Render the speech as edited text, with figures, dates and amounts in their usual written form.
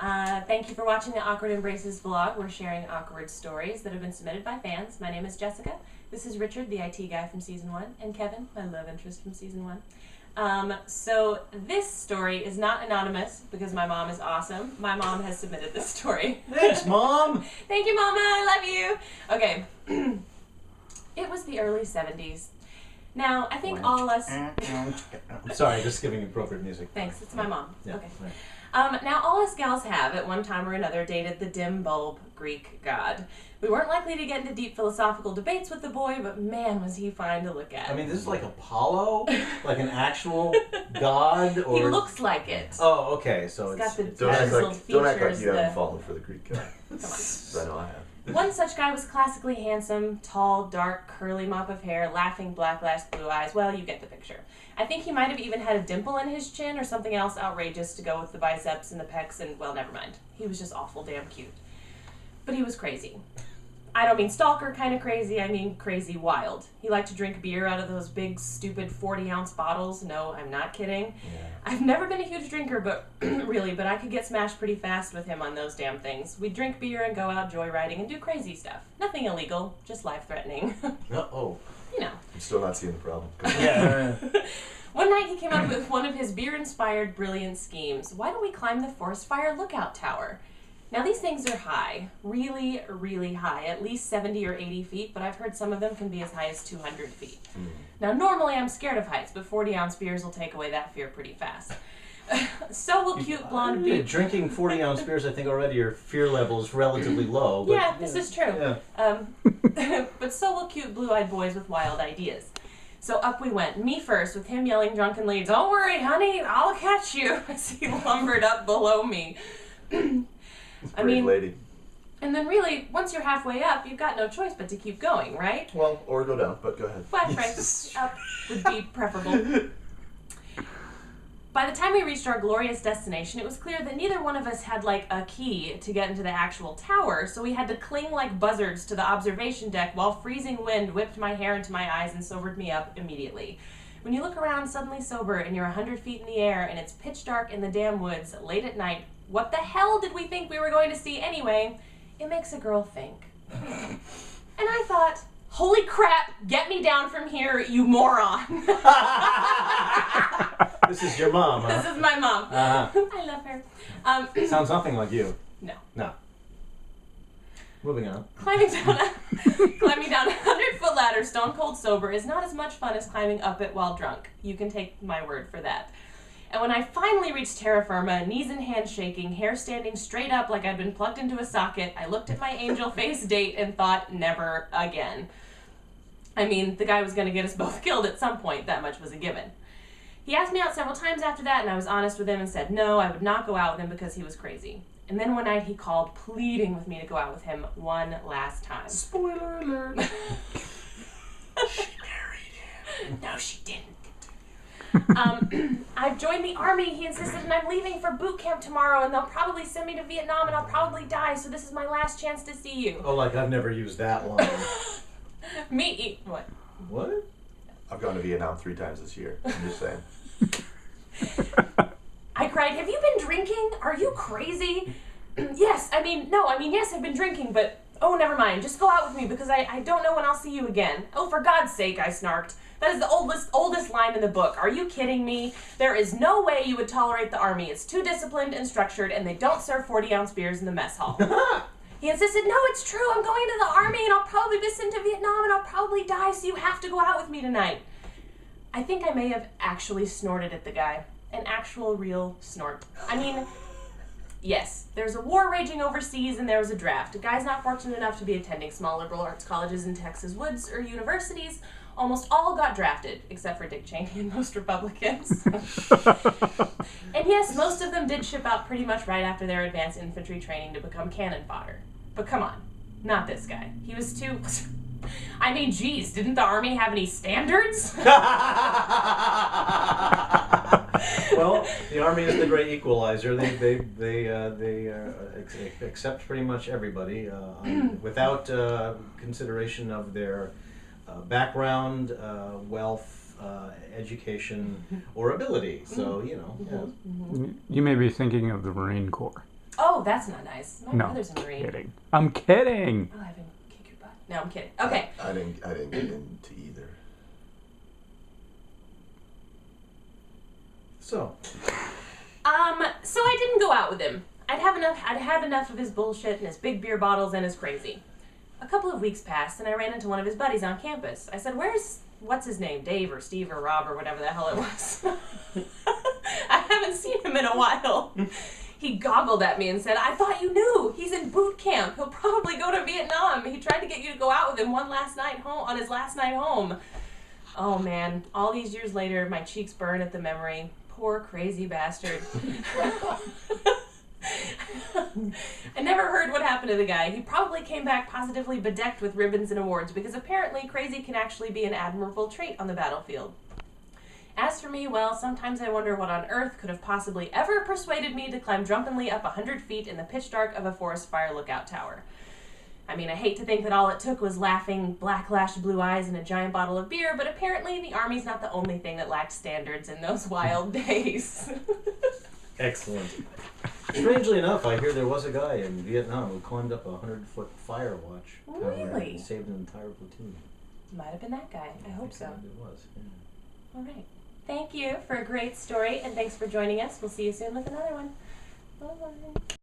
Thank you for watching the Awkward Embraces vlog. We're sharing awkward stories that have been submitted by fans. My name is Jessica. This is Richard, the IT guy from Season 1, and Kevin, my love interest from Season 1. So this story is not anonymous because my mom is awesome. My mom has submitted this story. Thanks, Mom! Thank you, Mama. I love you. Okay. It was the early 70s. Now, I think all us... I'm sorry, just giving appropriate music. Thanks, it's my mom. Yeah, Okay. right. Now, all us gals have, at one time or another, dated the dim bulb Greek god. We weren't likely to get into deep philosophical debates with the boy, but man, was he fine to look at. I mean, this is like Apollo? Like an actual god? Or... He looks like it. Oh, okay, so He's got the Don't act chiseled like you features, haven't fallen for the Greek guy. Come on. I know I have. One such guy was classically handsome, tall, dark, curly mop of hair, laughing, black-lashed blue eyes. Well, you get the picture. I think he might have even had a dimple in his chin or something else outrageous to go with the biceps and the pecs and, well, never mind. He was just awful damn cute. But he was crazy. I don't mean stalker kind of crazy, I mean crazy wild. He liked to drink beer out of those big, stupid 40-ounce bottles. No, I'm not kidding. Yeah. I've never been a huge drinker, but but I could get smashed pretty fast with him on those damn things. We'd drink beer and go out joyriding and do crazy stuff. Nothing illegal, just life-threatening. Uh-oh. You know. I'm still not seeing the problem. Yeah. One night he came up with one of his beer-inspired brilliant schemes. Why don't we climb the forest fire lookout tower? Now these things are high, really, really high, at least 70 or 80 feet, but I've heard some of them can be as high as 200 feet. Now normally I'm scared of heights, but 40-ounce beers will take away that fear pretty fast. So will cute blonde beer. Drinking 40-ounce beers, I think already your fear level is relatively low. But, Yeah, this is true. Yeah. But so will cute blue-eyed boys with wild ideas. So up we went, me first, with him yelling drunkenly, "Don't worry, honey, I'll catch you," as he lumbered up below me. I mean, lady. and then really, once you're halfway up, you've got no choice but to keep going, right? Well, or go down, but go ahead. Flash right up would be preferable. By the time we reached our glorious destination, it was clear that neither one of us had, like, a key to get into the actual tower, so we had to cling like buzzards to the observation deck while freezing wind whipped my hair into my eyes and sobered me up immediately. When you look around suddenly sober and you're 100 feet in the air and it's pitch dark in the damn woods late at night, what the hell did we think we were going to see anyway? It makes a girl think. And I thought, holy crap, get me down from here, you moron. This is your mom, huh? This is my mom. Uh-huh. I love her. Sounds nothing like you. No. No. Moving on. Climbing down a 100-foot ladder stone cold sober is not as much fun as climbing up it while drunk. You can take my word for that. And when I finally reached terra firma, knees and hands shaking, hair standing straight up like I'd been plugged into a socket, I looked at my angel face date and thought, never again. I mean, the guy was going to get us both killed at some point, that much was a given. He asked me out several times after that, and I was honest with him and said no, I would not go out with him because he was crazy. And then one night he called, pleading with me to go out with him one last time. Spoiler alert. She married him. No, she didn't. I've joined the army, he insisted, and I'm leaving for boot camp tomorrow, and they'll probably send me to Vietnam, and I'll probably die, so this is my last chance to see you. Oh, like I've never used that line. What? What? I've gone to Vietnam 3 times this year. I'm just saying. I cried, have you been drinking? Are you crazy? Yes, I've been drinking, but, oh, never mind. Just go out with me, because I don't know when I'll see you again. Oh, for God's sake, I snarked. That is the oldest line in the book. Are you kidding me? There is no way you would tolerate the army. It's too disciplined and structured, and they don't serve 40-ounce beers in the mess hall. He insisted, no, it's true. I'm going to the army, and I'll probably be sent to Vietnam, and I'll probably die, so you have to go out with me tonight. I think I may have actually snorted at the guy. An actual, real snort. I mean, yes, there's a war raging overseas, and there was a draft. A guy's not fortunate enough to be attending small liberal arts colleges in Texas woods or universities. Almost all got drafted, except for Dick Cheney and most Republicans. And yes, most of them did ship out pretty much right after their advanced infantry training to become cannon fodder. But come on, not this guy. He was too... I mean, geez, didn't the army have any standards? Well, the army is the great equalizer. They accept pretty much everybody without consideration of their background, wealth, education, or ability. So, you know. Yeah. You may be thinking of the Marine Corps. Oh, that's not nice. My No, brother's a Marine. kidding. I'm kidding. I'll have him kick your butt. No, I'm kidding. Okay. I didn't get into either. So, So I didn't go out with him. I'd had enough of his bullshit and his big beer bottles and his crazy. A couple of weeks passed and I ran into one of his buddies on campus. I said, what's his name? Dave or Steve or Rob or whatever the hell it was. I haven't seen him in a while. He goggled at me and said, I thought you knew. He's in boot camp. He'll probably go to Vietnam. He tried to get you to go out with him on his last night home. Oh man, all these years later, my cheeks burn at the memory. Poor crazy bastard. I never heard what happened to the guy. He probably came back positively bedecked with ribbons and awards because apparently crazy can actually be an admirable trait on the battlefield. As for me, well, sometimes I wonder what on earth could have possibly ever persuaded me to climb drunkenly up 100 feet in the pitch dark of a forest fire lookout tower. I mean, I hate to think that all it took was laughing, black-lashed blue eyes, and a giant bottle of beer, but apparently the Army's not the only thing that lacked standards in those wild days. excellent. Strangely enough, I hear there was a guy in Vietnam who climbed up a 100-foot fire watch tower Really? and saved an entire platoon. Might have been that guy. I hope so. It was, yeah. All right. Thank you for a great story, and thanks for joining us. We'll see you soon with another one. Bye-bye.